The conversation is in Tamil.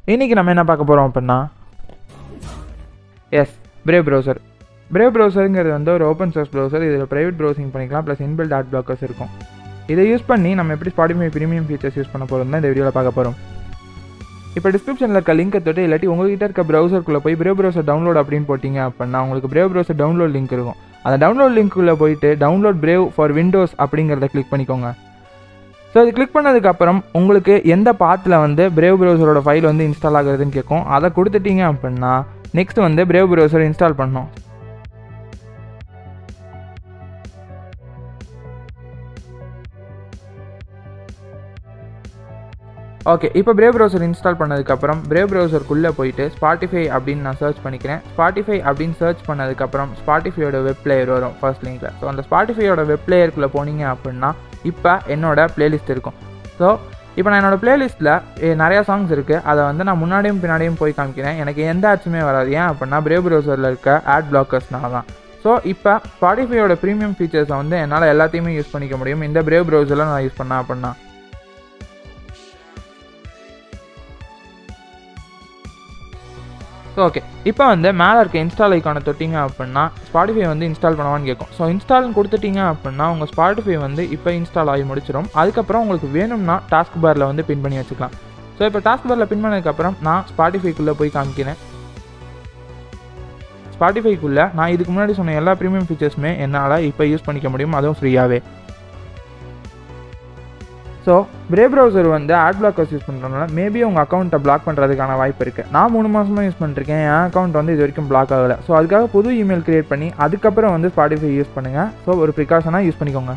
இன்றைக்கி நம்ம என்ன பார்க்க போகிறோம் அப்படின்னா பிரேவ் ப்ரௌசர். பிரேவ் ப்ரௌசருங்கிறது வந்து ஒரு ஓப்பன் சோர்ஸ் ப்ரௌசர். இதில் ப்ரைவேட் ப்ரௌசிங் பண்ணிக்கலாம், ப்ளஸ் இன்பில்ட் ஆட் பிளாக்கர்ஸ் இருக்கும். இதை யூஸ் பண்ணி நம்ம எப்படி ஸ்பாட்டிஃபை ப்ரீமியம் ஃபீச்சர்ஸ் யூஸ் பண்ண போகிறோம் தான் இந்த வீடியோவில் பார்க்க போகிறோம். இப்போ டிஸ்கிரிப்ஷனில் இருக்க லிங்க்கை தொட்டு இல்லாட்டி உங்கள்கிட்ட இருக்க ப்ரௌசருக்குள்ளே போய் பிரேவ் ப்ரௌசர் டவுன்லோட் அப்படின்னு போட்டிங்க அப்படின்னா உங்களுக்கு பிரேவ் ப்ரௌசர் டவுன்லோட் லிங்க் இருக்கும். அந்த டவுன்லோட் லிங்க்குள்ளே போயிட்டு டவுன்லோட் பிரேவ் ஃபார் விண்டோஸ் அப்படிங்கிறத கிளிக் பண்ணிக்கோங்க. ஸோ இது கிளிக் பண்ணதுக்கப்புறம் உங்களுக்கு எந்த பாத்தில் வந்து பிரேவ் ப்ரௌசரோட ஃபைல் வந்து இன்ஸ்டால் ஆகுறதுன்னு கேட்கும். அதை கொடுத்துட்டீங்க அப்படின்னா நெக்ஸ்ட் வந்து பிரேவ் ப்ரௌசர் இன்ஸ்டால் பண்ணணும். ஓகே, இப்போ பிரேவ் ப்ரௌசர் இன்ஸ்டால் பண்ணதுக்கப்புறம் பிரேவ் ப்ரௌசருக்குள்ளே போயிட்டு ஸ்பாட்டிஃபை அப்படின்னு நான் சர்ச் பண்ணிக்கிறேன். ஸ்பாட்டிஃபை அப்படின்னு சர்ச் பண்ணதுக்கப்புறம் ஸ்பாட்டிஃபையோட வெப் பிளேயர் வரும் ஃபர்ஸ்ட் லிங்கில். ஸோ அந்த ஸ்பாட்டிஃபையோட வெப் பிளேயருக்குள்ளே போனீங்க அப்படின்னா இப்போ என்னோட பிளேலிஸ்ட் இருக்கும். ஸோ இப்போ நான் என்னோடய பிளேலிஸ்ட்டில் நிறையா சாங்ஸ் இருக்குது. அதை வந்து நான் முன்னாடியும் பின்னாடியும் போய் காமிக்கிறேன். எனக்கு எந்த ஆட்ஸுமே வராது. ஏன் அப்படின்னா பிரேவ் ப்ரௌசரில் இருக்க ஆட் பிளாக்கர்ஸ்னால தான். ஸோ இப்போ ஸ்பாட்டிஃபையோட ப்ரீமியம் ஃபீச்சர்ஸை வந்து என்னால் எல்லாத்தையுமே யூஸ் பண்ணிக்க முடியும் இந்த பிரேவ் ப்ரௌசரில் நான் யூஸ் பண்ணேன் அப்படின்னா. ஸோ ஓகே, இப்போ வந்து மேலே இருக்க இன்ஸ்டால் ஐக்கானை தொட்டிங்க அப்படின்னா ஸ்பாட்டிஃபை வந்து இன்ஸ்டால் பண்ணவான்னு கேட்கும். ஸோ இன்ஸ்டால்னு கொடுத்துட்டிங்க அப்படின்னா உங்கள் ஸ்பாட்டிஃபை வந்து இப்போ இன்ஸ்டால் ஆகி முடிச்சிடும். அதுக்கப்புறம் உங்களுக்கு வேணும்னா டாஸ்க் பாரில் வந்து பின் பண்ணி வச்சுக்கலாம். ஸோ இப்போ டாஸ்க் பாரில் பின் பண்ணதுக்கப்புறம் நான் ஸ்பாட்டிஃபைக்குள்ளே போய் காமிக்கிறேன். ஸ்பாட்டிஃபைக்குள்ளே நான் இதுக்கு முன்னாடி சொன்ன எல்லா ப்ரீமியம் ஃபீச்சர்ஸுமே என்னால் இப்போ யூஸ் பண்ணிக்க முடியும், அதுவும் ஃப்ரீயாகவே. ஸோ பிரேவ் ப்ரௌசர் வந்து ஆட் பிளாக்கர்ஸ் யூஸ் பண்ணுறதுனால மேபி உங்கள் அக்கௌண்ட்டை பிளாக் பண்ணுறதுக்கான வாய்ப்பு இருக்குது. நான் 3 மாதமாக யூஸ் பண்ணிருக்கேன். என் அக்கௌண்ட் வந்து இது வரைக்கும் பிளாக் ஆகலை. ஸோ அதுக்காக புது இமெயில் க்ரியேட் பண்ணி அதுக்கப்புறம் வந்து ஸ்பாட்டிஃபை யூஸ் பண்ணுங்கள். ஸோ ஒரு ப்ரிகாஷனாக யூஸ் பண்ணிக்கோங்க.